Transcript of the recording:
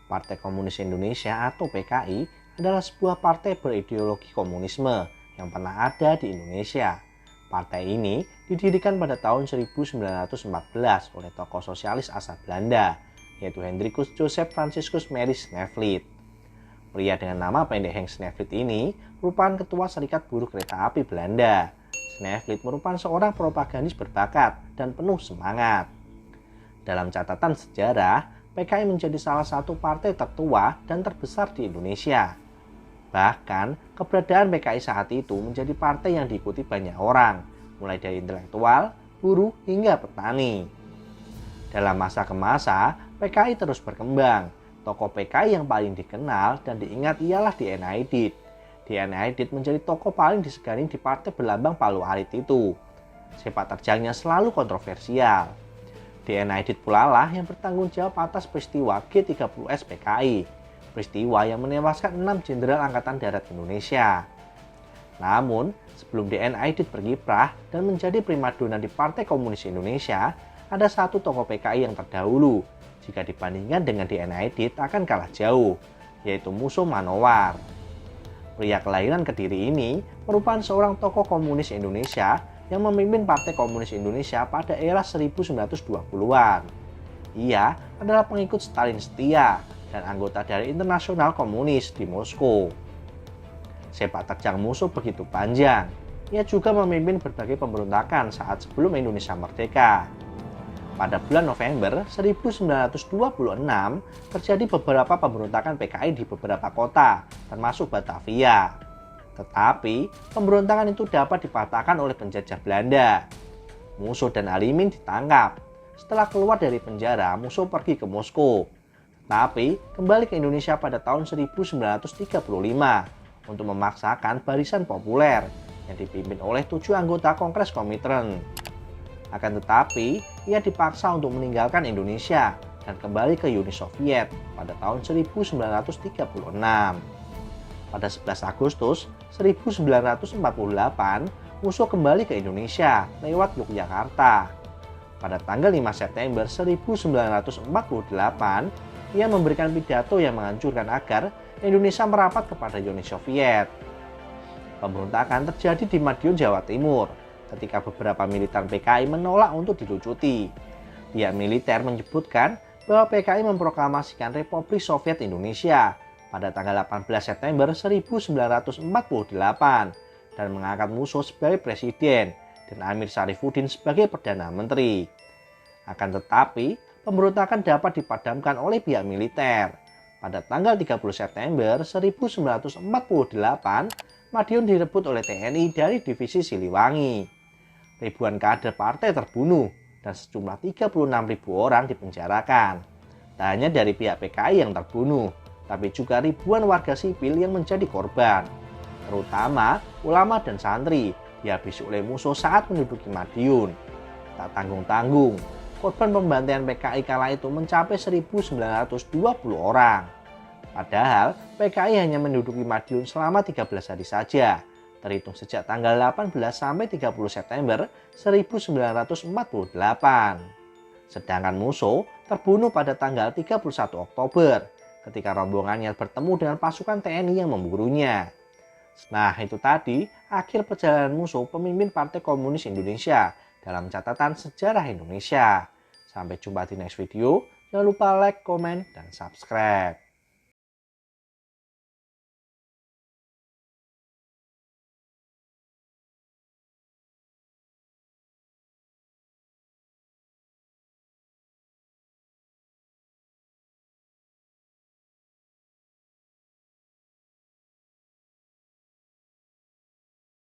Partai Komunis Indonesia atau PKI adalah sebuah partai berideologi komunisme yang pernah ada di Indonesia. Partai ini didirikan pada tahun 1914 oleh tokoh sosialis asal Belanda, yaitu Hendrikus Joseph Franciscus Maris Snevely. Pria dengan nama pendek Henk Snevely ini merupakan ketua Serikat Buruh Kereta Api Belanda. Snevely merupakan seorang propagandis berbakat dan penuh semangat. Dalam catatan sejarah, PKI menjadi salah satu partai tertua dan terbesar di Indonesia. Bahkan, keberadaan PKI saat itu menjadi partai yang diikuti banyak orang, mulai dari intelektual, buruh, hingga petani. Dalam masa ke masa, PKI terus berkembang. Tokoh PKI yang paling dikenal dan diingat ialah D.N. Aidit. D.N. Aidit menjadi tokoh paling disegani di partai berlambang palu arit itu. Sepak terjangnya selalu kontroversial. D.N. Aidit pula lah yang bertanggung jawab atas peristiwa G30S PKI, peristiwa yang menewaskan 6 jenderal Angkatan Darat Indonesia. Namun, sebelum D.N. Aidit berkiprah dan menjadi primadona di Partai Komunis Indonesia, ada satu tokoh PKI yang terdahulu. Jika dibandingkan dengan D.N. Aidit akan kalah jauh, yaitu Musso Manowar. Pria kelahiran Kediri ini merupakan seorang tokoh komunis Indonesia yang memimpin Partai Komunis Indonesia pada era 1920-an. Ia adalah pengikut Stalin setia dan anggota dari Internasional Komunis di Moskow. Sepak terjang Musso begitu panjang. Ia juga memimpin berbagai pemberontakan saat sebelum Indonesia merdeka. Pada bulan November 1926, terjadi beberapa pemberontakan PKI di beberapa kota, termasuk Batavia. Tetapi, pemberontakan itu dapat dipatahkan oleh penjajah Belanda. Musso dan Alimin ditangkap. Setelah keluar dari penjara, Musso pergi ke Moskow. Tetapi, kembali ke Indonesia pada tahun 1935 untuk memaksakan barisan populer yang dipimpin oleh 7 anggota Kongres Komintern. Akan tetapi, ia dipaksa untuk meninggalkan Indonesia dan kembali ke Uni Soviet pada tahun 1936. Pada 11 Agustus 1948, Musso kembali ke Indonesia lewat Yogyakarta. Pada tanggal 5 September 1948, ia memberikan pidato yang menghancurkan agar Indonesia merapat kepada Uni Soviet. Pemberontakan terjadi di Madiun, Jawa Timur, ketika beberapa militan PKI menolak untuk dilucuti. Pihak militer menyebutkan bahwa PKI memproklamasikan Republik Soviet Indonesia pada tanggal 18 September 1948 dan mengangkat Musso sebagai presiden dan Amir Syarifuddin sebagai perdana menteri. Akan tetapi, pemberontakan dapat dipadamkan oleh pihak militer. Pada tanggal 30 September 1948, Madiun direbut oleh TNI dari divisi Siliwangi. Ribuan kader partai terbunuh dan sejumlah 36.000 orang dipenjarakan. Tak hanya dari pihak PKI yang terbunuh, tapi juga ribuan warga sipil yang menjadi korban, terutama ulama dan santri dihabisi oleh Musso saat menduduki Madiun. Tak tanggung-tanggung, korban pembantaian PKI kala itu mencapai 1.920 orang. Padahal PKI hanya menduduki Madiun selama 13 hari saja, terhitung sejak tanggal 18 sampai 30 September 1948. Sedangkan Musso terbunuh pada tanggal 31 Oktober ketika rombongannya bertemu dengan pasukan TNI yang memburunya. Nah, itu tadi akhir perjalanan Musso pemimpin Partai Komunis Indonesia dalam catatan sejarah Indonesia. Sampai jumpa di next video. Jangan lupa like, komen, dan subscribe.